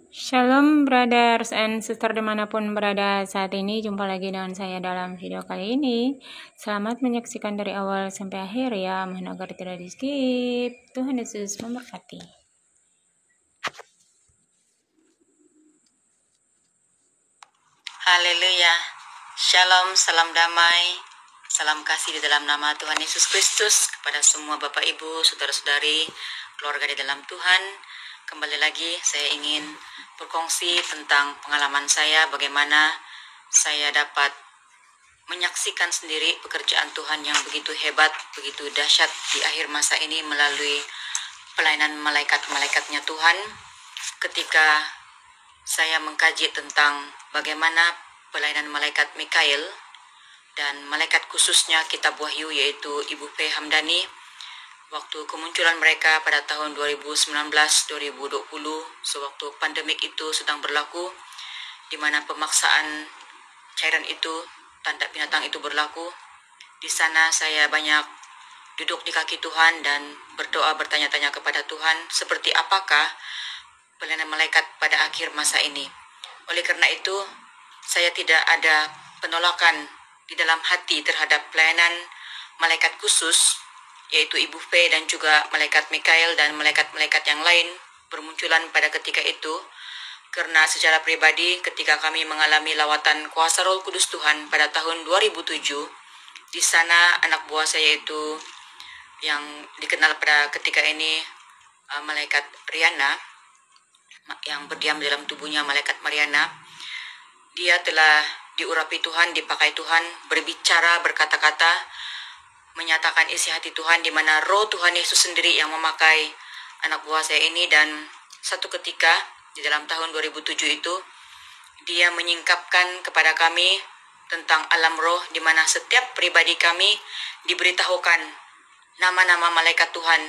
Shalom brothers and sister dimanapun berada saat ini, jumpa lagi dengan saya dalam video kali ini. Selamat menyaksikan dari awal sampai akhir ya, mohon agar tidak di skip. Tuhan Yesus memberkati. Haleluya. Shalom, salam damai, salam kasih di dalam nama Tuhan Yesus Kristus kepada semua Bapak Ibu, saudara-saudari, keluarga di dalam Tuhan. Kembali lagi saya ingin berkongsi tentang pengalaman saya, bagaimana saya dapat menyaksikan sendiri pekerjaan Tuhan yang begitu hebat, begitu dahsyat di akhir masa ini melalui pelayanan malaikat-malaikatnya Tuhan. Ketika saya mengkaji tentang bagaimana pelayanan malaikat Mikael dan malaikat khususnya kitab Wahyu, yaitu Ibu P. Hamdani, waktu kemunculan mereka pada tahun 2019-2020, sewaktu pandemik itu sedang berlaku, di mana pemaksaan cairan itu, tanda binatang itu berlaku. Di sana saya banyak duduk di kaki Tuhan dan berdoa, bertanya-tanya kepada Tuhan, seperti apakah pelayanan malaikat pada akhir masa ini. Oleh karena itu, saya tidak ada penolakan di dalam hati terhadap pelayanan malaikat khusus, yaitu Ibu P dan juga malaikat Mikael dan malaikat-malaikat yang lain bermunculan pada ketika itu. Karena secara pribadi ketika kami mengalami lawatan kuasa Roh Kudus Tuhan pada tahun 2007, di sana anak buah saya itu yang dikenal pada ketika ini malaikat Riana, yang berdiam dalam tubuhnya malaikat Mariana, dia telah diurapi Tuhan, dipakai Tuhan, berbicara, berkata-kata, menyatakan isi hati Tuhan, di mana roh Tuhan Yesus sendiri yang memakai anak buah saya ini. Dan satu ketika di dalam tahun 2007 itu, dia menyingkapkan kepada kami tentang alam roh, di mana setiap pribadi kami diberitahukan nama-nama malaikat Tuhan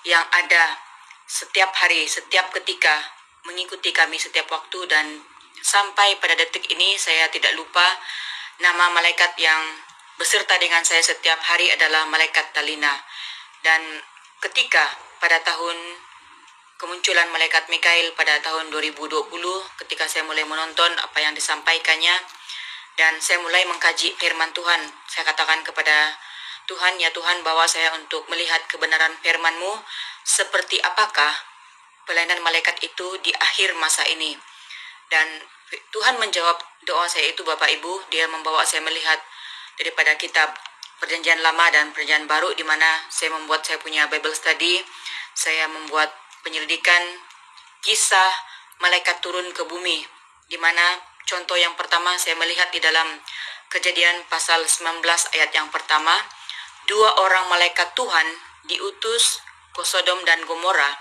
yang ada setiap hari, setiap ketika, mengikuti kami setiap waktu. Dan sampai pada detik ini saya tidak lupa nama malaikat yang beserta dengan saya setiap hari adalah malaikat Talina. Dan ketika pada tahun kemunculan malaikat Mikael pada tahun 2020, ketika saya mulai menonton apa yang disampaikannya dan saya mulai mengkaji firman Tuhan, saya katakan kepada Tuhan, ya Tuhan, bawa saya untuk melihat kebenaran firman-Mu, seperti apakah pelayanan malaikat itu di akhir masa ini. Dan Tuhan menjawab doa saya itu, Bapak Ibu. Dia membawa saya melihat daripada kitab Perjanjian Lama dan Perjanjian Baru, di mana saya punya Bible study, saya membuat penyelidikan kisah malaikat turun ke bumi, di mana contoh yang pertama saya melihat di dalam Kejadian pasal 19 ayat yang pertama, 2 orang malaikat Tuhan diutus ke Sodom dan Gomora,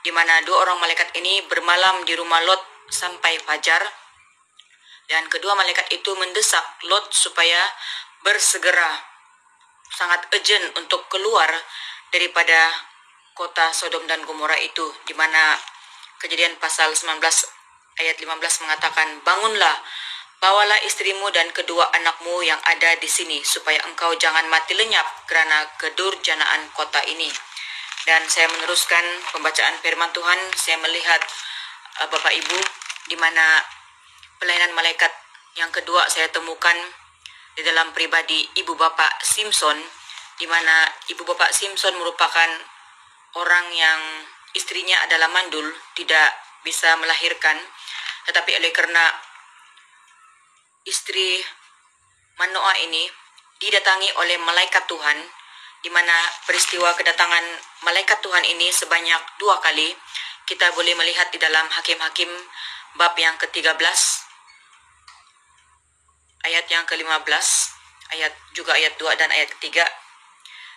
di mana 2 orang malaikat ini bermalam di rumah Lot sampai fajar. Dan kedua malaikat itu mendesak Lot supaya bersegera, sangat urgent untuk keluar daripada kota Sodom dan Gomora itu, di mana Kejadian pasal 19 ayat 15 mengatakan, bangunlah, bawalah istrimu dan kedua anakmu yang ada di sini, supaya engkau jangan mati lenyap karena kedurjanaan kota ini. Dan saya meneruskan pembacaan firman Tuhan, saya melihat Bapak Ibu, di mana pelayanan malaikat yang kedua saya temukan di dalam pribadi Ibu Bapak Simpson, di mana Ibu Bapak Simpson merupakan orang yang istrinya adalah mandul, tidak bisa melahirkan, tetapi oleh karena istri Manoah ini didatangi oleh malaikat Tuhan, di mana peristiwa kedatangan malaikat Tuhan ini sebanyak 2 kali. Kita boleh melihat di dalam Hakim-Hakim bab yang ke-13, ayat yang ke-15, ayat 2 dan ayat ke-3,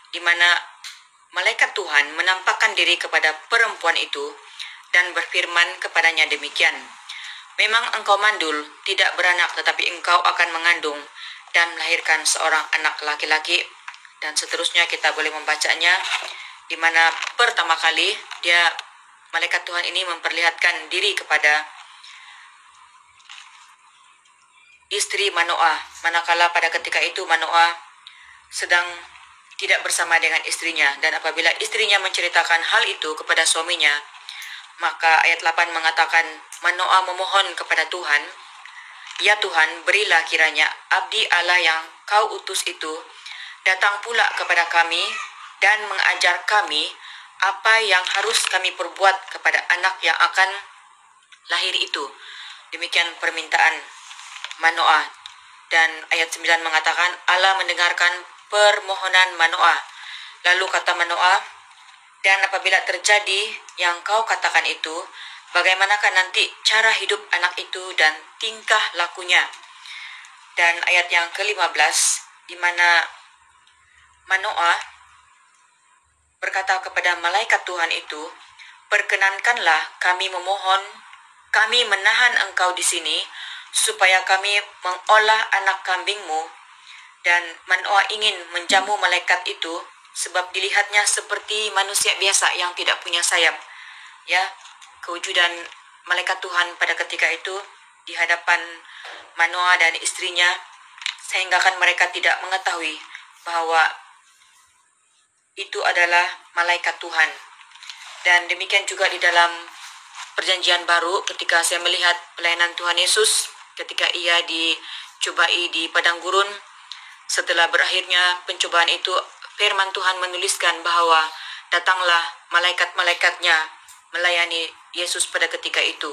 di mana malaikat Tuhan menampakkan diri kepada perempuan itu dan berfirman kepadanya demikian, memang engkau mandul, tidak beranak, tetapi engkau akan mengandung dan melahirkan seorang anak laki-laki. Dan seterusnya kita boleh membacanya, di mana pertama kali malaikat Tuhan ini memperlihatkan diri kepada istri Manoah, manakala pada ketika itu Manoah sedang tidak bersama dengan istrinya. Dan apabila istrinya menceritakan hal itu kepada suaminya, Maka ayat 8 mengatakan, Manoah memohon kepada Tuhan, "Ya Tuhan, berilah kiranya abdi Allah yang kau utus itu datang pula kepada kami dan mengajar kami apa yang harus kami perbuat kepada anak yang akan lahir itu." Demikian permintaan Manoah. Dan ayat 9 mengatakan, Allah mendengarkan permohonan Manoah. Lalu kata Manoah, "Dan apabila terjadi yang kau katakan itu, bagaimanakah nanti cara hidup anak itu dan tingkah lakunya?" Dan ayat yang ke-15, di mana Manoah berkata kepada malaikat Tuhan itu, "Perkenankanlah kami memohon, kami menahan engkau di sini, supaya kami mengolah anak kambingmu." Dan Manoah ingin menjamu malaikat itu, sebab dilihatnya seperti manusia biasa yang tidak punya sayap. Ya, kewujudan malaikat Tuhan pada ketika itu di hadapan Manoah dan istrinya, sehingga kan mereka tidak mengetahui bahwa itu adalah malaikat Tuhan. Dan demikian juga di dalam Perjanjian Baru, ketika saya melihat pelayanan Tuhan Yesus ketika ia dicobai di padang gurun, setelah berakhirnya pencobaan itu, firman Tuhan menuliskan bahwa datanglah malaikat-malaikatnya melayani Yesus pada ketika itu.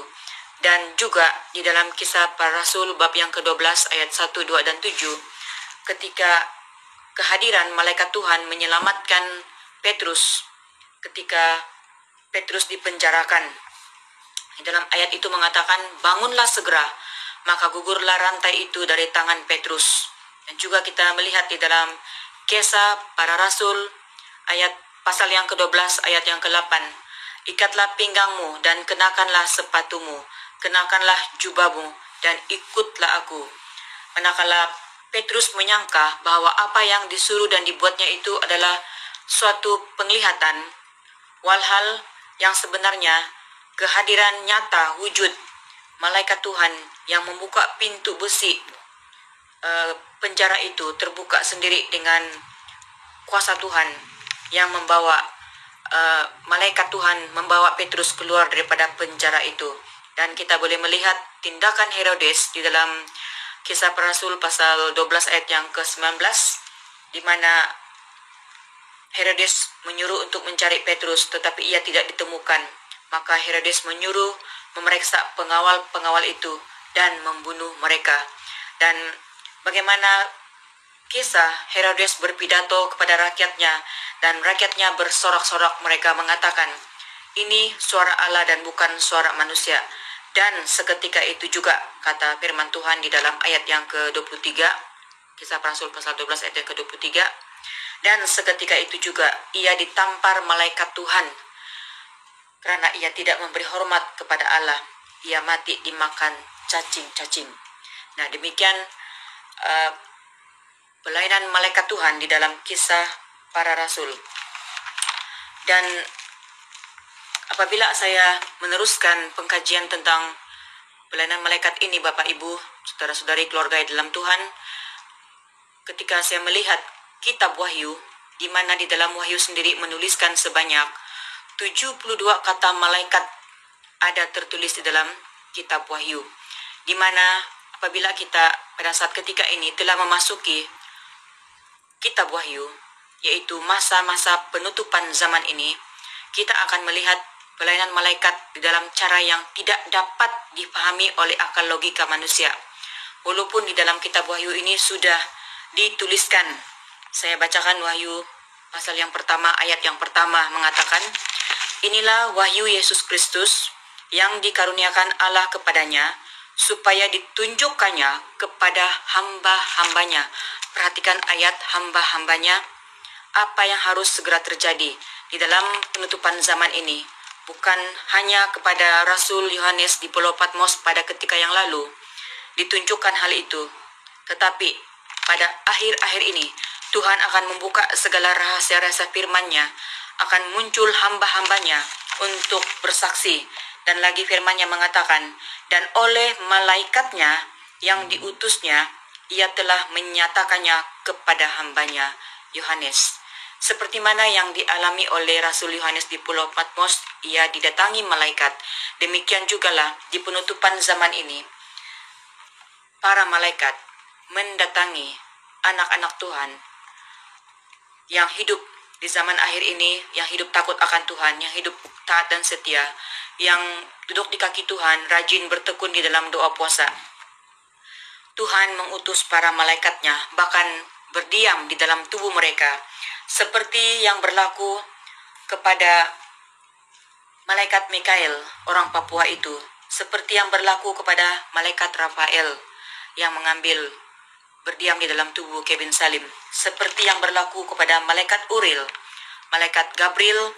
Dan juga di dalam Kisah Para Rasul bab yang ke-12 ayat 1, 2, dan 7, ketika kehadiran malaikat Tuhan menyelamatkan Petrus ketika Petrus dipenjarakan. Di dalam ayat itu mengatakan, "Bangunlah segera, maka gugurlah rantai itu dari tangan Petrus." Dan juga kita melihat di dalam Kisah Para Rasul ayat pasal yang ke-12 ayat yang ke-8, "Ikatlah pinggangmu dan kenakanlah sepatumu, kenakanlah jubahmu dan ikutlah aku." Manakala Petrus menyangka bahwa apa yang disuruh dan dibuatnya itu adalah suatu penglihatan, walhal yang sebenarnya kehadiran nyata wujud malaikat Tuhan yang membuka pintu besi penjara itu terbuka sendiri dengan kuasa Tuhan yang membawa malaikat Tuhan membawa Petrus keluar daripada penjara itu. Dan kita boleh melihat tindakan Herodes di dalam Kisah Para Rasul pasal 12 ayat yang ke-19, di mana Herodes menyuruh untuk mencari Petrus, tetapi ia tidak ditemukan. Maka Herodes menyuruh memeriksa pengawal-pengawal itu dan membunuh mereka. Dan bagaimana kisah Herodes berpidato kepada rakyatnya, dan rakyatnya bersorak-sorak, mereka mengatakan, "Ini suara Allah dan bukan suara manusia." Dan seketika itu juga, kata firman Tuhan di dalam ayat yang ke-23, Kisah Para Rasul pasal 12 ayat yang ke-23, "Dan seketika itu juga ia ditampar malaikat Tuhan, karena ia tidak memberi hormat kepada Allah. Ia mati dimakan cacing-cacing." Nah, demikian pelayanan malaikat Tuhan di dalam Kisah Para Rasul. Dan apabila saya meneruskan pengkajian tentang pelayanan malaikat ini, Bapak Ibu, saudara-saudari keluarga dalam Tuhan, ketika saya melihat kitab Wahyu, di mana di dalam Wahyu sendiri menuliskan sebanyak 72 kata malaikat ada tertulis di dalam kitab Wahyu, di mana apabila kita pada saat ketika ini telah memasuki kitab Wahyu, yaitu masa-masa penutupan zaman ini, kita akan melihat pelayanan malaikat di dalam cara yang tidak dapat dipahami oleh akal logika manusia. Walaupun di dalam kitab Wahyu ini sudah dituliskan, saya bacakan Wahyu pasal yang pertama, ayat yang pertama mengatakan, "Inilah wahyu Yesus Kristus yang dikaruniakan Allah kepadanya, supaya ditunjukkannya kepada hamba-hambanya." Perhatikan ayat hamba-hambanya, apa yang harus segera terjadi di dalam penutupan zaman ini. Bukan hanya kepada Rasul Yohanes di Pulau Patmos pada ketika yang lalu ditunjukkan hal itu, tetapi pada akhir-akhir ini Tuhan akan membuka segala rahasia-rahasia firman-Nya, akan muncul hamba-hambanya untuk bersaksi. Dan lagi firman-Nya mengatakan, "Dan oleh malaikatnya yang diutusnya, ia telah menyatakannya kepada hambanya Yohanes." Seperti mana yang dialami oleh Rasul Yohanes di Pulau Patmos, ia didatangi malaikat. Demikian jugalah di penutupan zaman ini, para malaikat mendatangi anak-anak Tuhan yang hidup di zaman akhir ini, yang hidup takut akan Tuhan, yang hidup taat dan setia, yang duduk di kaki Tuhan, rajin bertekun di dalam doa puasa. Tuhan mengutus para malaikatnya, bahkan berdiam di dalam tubuh mereka, seperti yang berlaku kepada malaikat Mikael, orang Papua itu, seperti yang berlaku kepada malaikat Rafael yang mengambil berdiam di dalam tubuh Kevin Salim, seperti yang berlaku kepada malaikat Uril, malaikat Gabriel,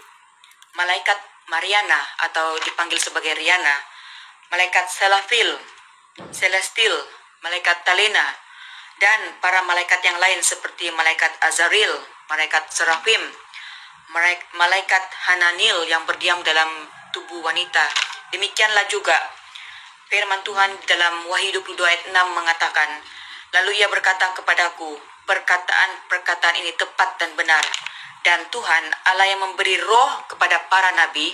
malaikat Mariana atau dipanggil sebagai Riana, malaikat Celestil, malaikat Talena, dan para malaikat yang lain seperti malaikat Azaril, malaikat Serafim, malaikat Hananil yang berdiam dalam tubuh wanita. Demikianlah juga firman Tuhan dalam Wahyu 22 ayat 6 mengatakan, lalu ia berkata kepadaku, perkataan-perkataan ini tepat dan benar. Dan Tuhan Allah yang memberi roh kepada para nabi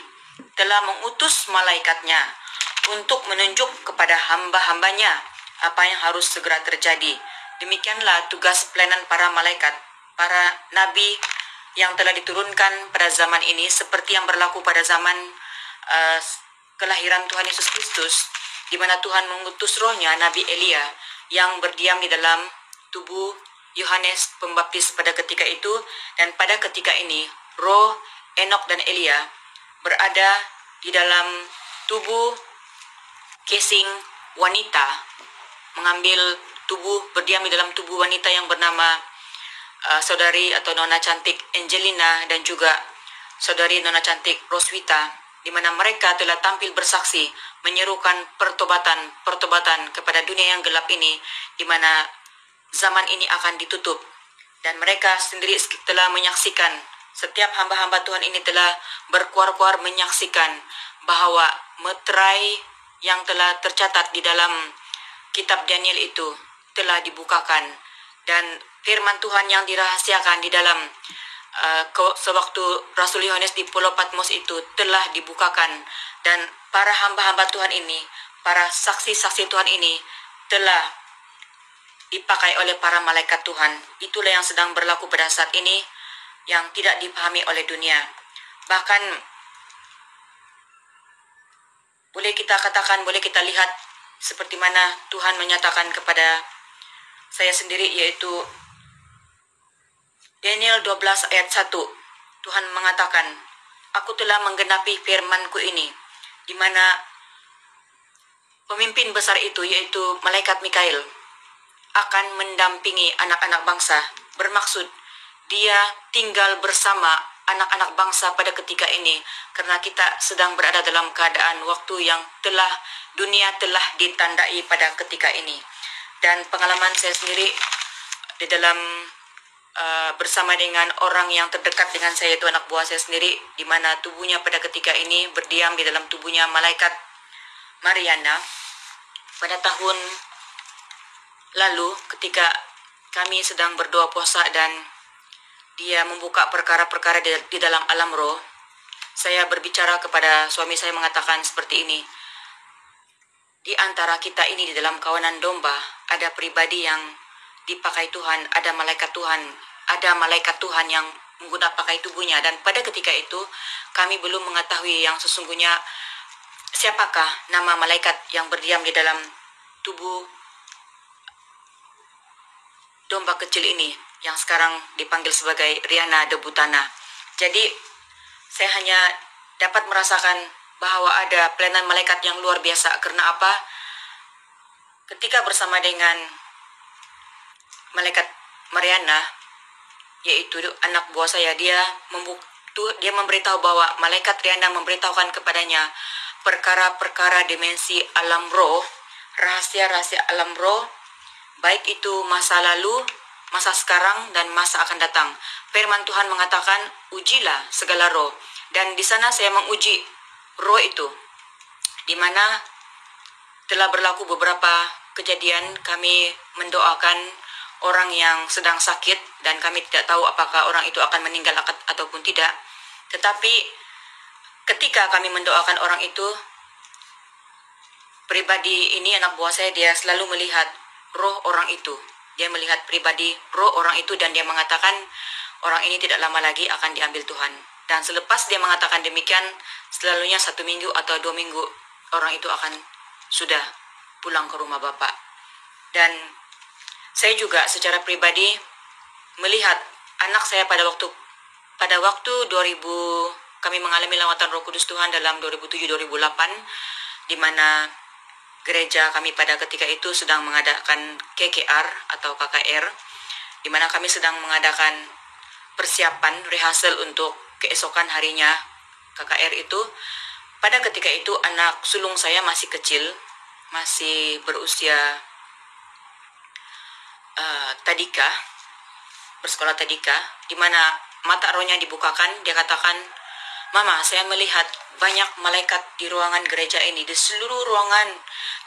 telah mengutus malaikatnya untuk menunjuk kepada hamba-hambanya apa yang harus segera terjadi. Demikianlah tugas pelayanan para malaikat, para nabi yang telah diturunkan pada zaman ini, seperti yang berlaku pada zaman kelahiran Tuhan Yesus Kristus, di mana Tuhan mengutus rohnya Nabi Elia yang berdiam di dalam tubuh Yohanes Pembaptis pada ketika itu. Dan pada ketika ini roh Enok dan Elia berada di dalam tubuh casing wanita, mengambil tubuh, berdiam di dalam tubuh wanita yang bernama saudari atau nona cantik Angelina dan juga saudari nona cantik Roswita, di mana mereka telah tampil bersaksi menyerukan pertobatan kepada dunia yang gelap ini, di mana zaman ini akan ditutup. Dan mereka sendiri telah menyaksikan, setiap hamba-hamba Tuhan ini telah berkuar-kuar menyaksikan bahwa meterai yang telah tercatat di dalam kitab Daniel itu telah dibukakan, dan firman Tuhan yang dirahasiakan di dalam sewaktu Rasul Yohanes di Pulau Patmos itu telah dibukakan, dan para hamba-hamba Tuhan ini, para saksi-saksi Tuhan ini telah dipakai oleh para malaikat Tuhan. Itulah yang sedang berlaku pada saat ini, yang tidak dipahami oleh dunia. Bahkan boleh kita katakan, boleh kita lihat seperti mana Tuhan menyatakan kepada saya sendiri, yaitu Daniel 12 ayat 1. Tuhan mengatakan, aku telah menggenapi firman-Ku ini, di mana pemimpin besar itu, yaitu malaikat Mikael, akan mendampingi anak-anak bangsa. Bermaksud dia tinggal bersama anak-anak bangsa pada ketika ini, karena kita sedang berada dalam keadaan waktu yang dunia telah ditandai pada ketika ini. Dan pengalaman saya sendiri di dalam bersama dengan orang yang terdekat dengan saya, itu anak buah saya sendiri, di mana tubuhnya pada ketika ini berdiam di dalam tubuhnya malaikat Mariana. Pada tahun lalu ketika kami sedang berdoa puasa dan dia membuka perkara-perkara di dalam alam roh, saya berbicara kepada suami saya mengatakan seperti ini, di antara kita ini di dalam kawanan domba ada pribadi yang dipakai Tuhan, ada malaikat Tuhan yang menggunakan pakai tubuhnya. Dan pada ketika itu kami belum mengetahui yang sesungguhnya siapakah nama malaikat yang berdiam di dalam tubuh domba kecil ini, yang sekarang dipanggil sebagai Riana Debutana. Jadi saya hanya dapat merasakan bahwa ada pelayanan malaikat yang luar biasa. Karena apa? Ketika bersama dengan malaikat Mariana, yaitu anak buah saya, dia memberitahu bahwa malaikat Riana memberitahukan kepadanya perkara-perkara dimensi alam roh, rahasia-rahasia alam roh, baik itu masa lalu, masa sekarang, dan masa akan datang. Firman Tuhan mengatakan, ujilah segala roh. Dan di sana saya menguji roh itu, di mana telah berlaku beberapa kejadian. Kami mendoakan orang yang sedang sakit dan kami tidak tahu apakah orang itu akan meninggal ataupun tidak. Tetapi ketika kami mendoakan orang itu, pribadi ini anak buah saya, dia selalu melihat roh orang itu. Dia melihat pribadi roh orang itu dan dia mengatakan orang ini tidak lama lagi akan diambil Tuhan. Dan selepas dia mengatakan demikian, selalunya 1 minggu atau 2 minggu orang itu akan sudah pulang ke rumah Bapak. Dan saya juga secara pribadi melihat anak saya pada waktu 2000 kami mengalami lawatan Roh Kudus Tuhan dalam 2007-2008, di mana gereja kami pada ketika itu sedang mengadakan KKR atau KKR, di mana kami sedang mengadakan persiapan rehearsal untuk keesokan harinya KKR itu. Pada ketika itu anak sulung saya masih kecil, masih berusia tadika, bersekolah tadika, di mana mata rohnya dibukakan. Dia katakan, "Mama, saya melihat banyak malaikat di ruangan gereja ini. Di seluruh ruangan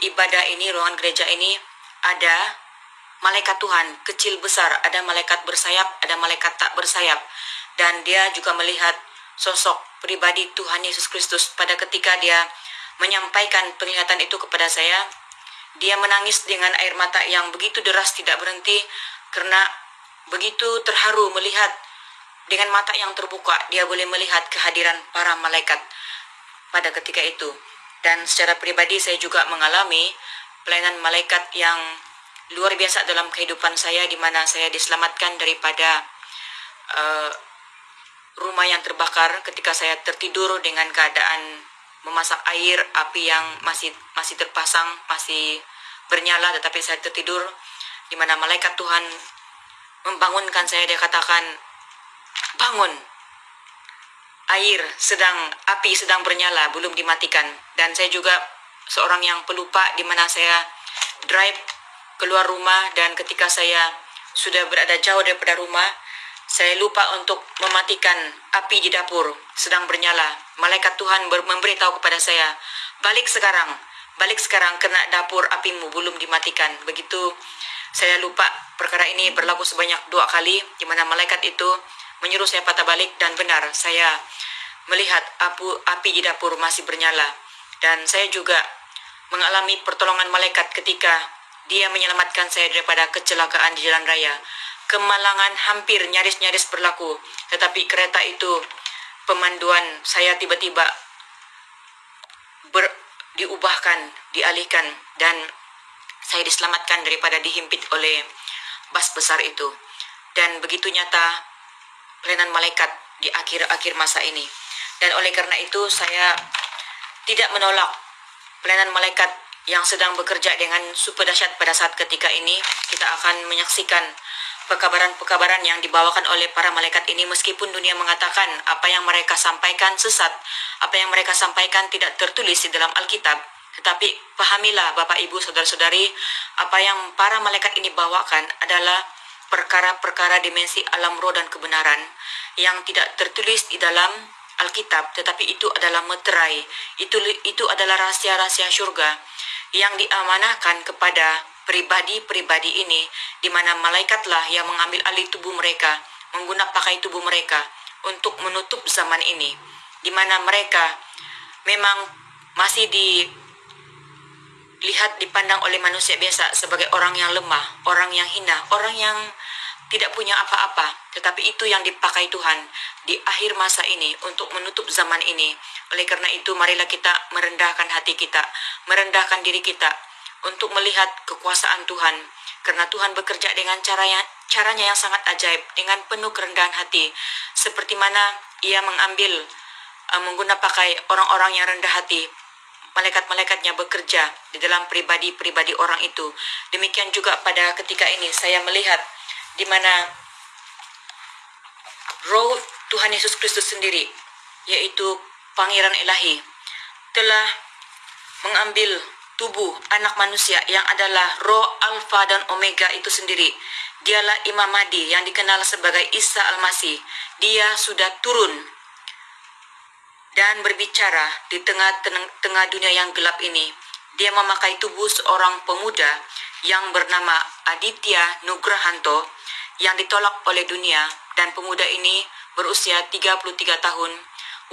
ibadah ini, ruangan gereja ini ada malaikat Tuhan, kecil besar, ada malaikat bersayap, ada malaikat tak bersayap." Dan dia juga melihat sosok pribadi Tuhan Yesus Kristus. Pada ketika dia menyampaikan penglihatan itu kepada saya, dia menangis dengan air mata yang begitu deras tidak berhenti, karena begitu terharu melihat dengan mata yang terbuka dia boleh melihat kehadiran para malaikat pada ketika itu. Dan secara pribadi saya juga mengalami pelayanan malaikat yang luar biasa dalam kehidupan saya, di mana saya diselamatkan daripada rumah yang terbakar ketika saya tertidur dengan keadaan memasak air, api yang masih terpasang, masih bernyala, tetapi saya tertidur, di mana malaikat Tuhan membangunkan saya. Dia katakan, "Bangun, api sedang bernyala, belum dimatikan." Dan saya juga seorang yang pelupa, di mana saya drive keluar rumah, dan ketika saya sudah berada jauh daripada rumah, saya lupa untuk mematikan api di dapur sedang bernyala. Malaikat Tuhan memberitahu kepada saya, balik sekarang, karena dapur apimu belum dimatikan." Begitu saya lupa, perkara ini berlaku sebanyak 2 kali, di mana malaikat itu menyuruh saya patah balik, dan benar, saya melihat api di dapur masih bernyala. Dan saya juga mengalami pertolongan malaikat ketika dia menyelamatkan saya daripada kecelakaan di jalan raya. Kemalangan hampir nyaris berlaku, tetapi kereta itu, pemanduan saya tiba-tiba dialihkan, dan saya diselamatkan daripada dihimpit oleh bas besar itu. Dan begitu nyata pelayanan malaikat di akhir-akhir masa ini. Dan oleh karena itu saya tidak menolak pelayanan malaikat yang sedang bekerja dengan super dahsyat pada saat ketika ini. Kita akan menyaksikan pekabaran-pekabaran yang dibawakan oleh para malaikat ini, meskipun dunia mengatakan apa yang mereka sampaikan sesat, apa yang mereka sampaikan tidak tertulis di dalam Alkitab. Tetapi pahamilah Bapak Ibu Saudara-saudari, apa yang para malaikat ini bawakan adalah perkara-perkara dimensi alam roh dan kebenaran yang tidak tertulis di dalam Alkitab, tetapi itu adalah meterai, itu adalah rahasia-rahasia surga yang diamanahkan kepada pribadi-pribadi ini, di mana malaikatlah yang mengambil alih tubuh mereka, menggunakan pakai tubuh mereka untuk menutup zaman ini, di mana mereka memang masih dipandang oleh manusia biasa sebagai orang yang lemah, orang yang hina, orang yang tidak punya apa-apa. Tetapi itu yang dipakai Tuhan di akhir masa ini untuk menutup zaman ini. Oleh karena itu, marilah kita merendahkan hati kita, merendahkan diri kita untuk melihat kekuasaan Tuhan, karena Tuhan bekerja dengan caranya yang sangat ajaib, dengan penuh kerendahan hati, seperti mana Ia menggunakan pakai orang-orang yang rendah hati. Malaikat-malaikatnya bekerja di dalam pribadi-pribadi orang itu. Demikian juga pada ketika ini saya melihat di mana roh Tuhan Yesus Kristus sendiri, yaitu Pangeran Ilahi, telah mengambil tubuh anak manusia yang adalah roh Alfa dan Omega itu sendiri. Dialah Imam Mahdi yang dikenal sebagai Isa Al-Masih. Dia sudah turun dan berbicara di tengah dunia yang gelap ini. Dia memakai tubuh seorang pemuda yang bernama Aditya Nugrahanto yang ditolak oleh dunia, dan pemuda ini berusia 33 tahun.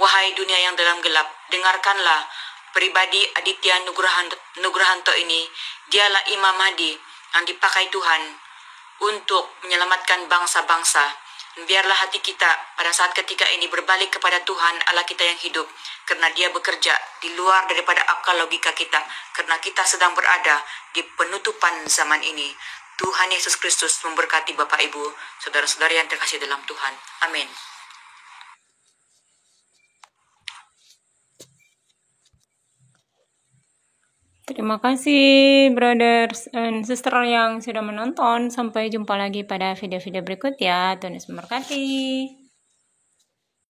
Wahai dunia yang dalam gelap, dengarkanlah pribadi Aditya Nugrahanto ini. Dialah Imam Mahdi yang dipakai Tuhan untuk menyelamatkan bangsa-bangsa. Biarlah hati kita pada saat ketika ini berbalik kepada Tuhan Allah kita yang hidup, karena Dia bekerja di luar daripada akal logika kita, karena kita sedang berada di penutupan zaman ini. Tuhan Yesus Kristus memberkati Bapak Ibu, saudara-saudari yang terkasih dalam Tuhan. Amin. Terima kasih brothers and sister yang sudah menonton. Sampai jumpa lagi pada video-video berikut ya. Tuhan Yesus memberkati.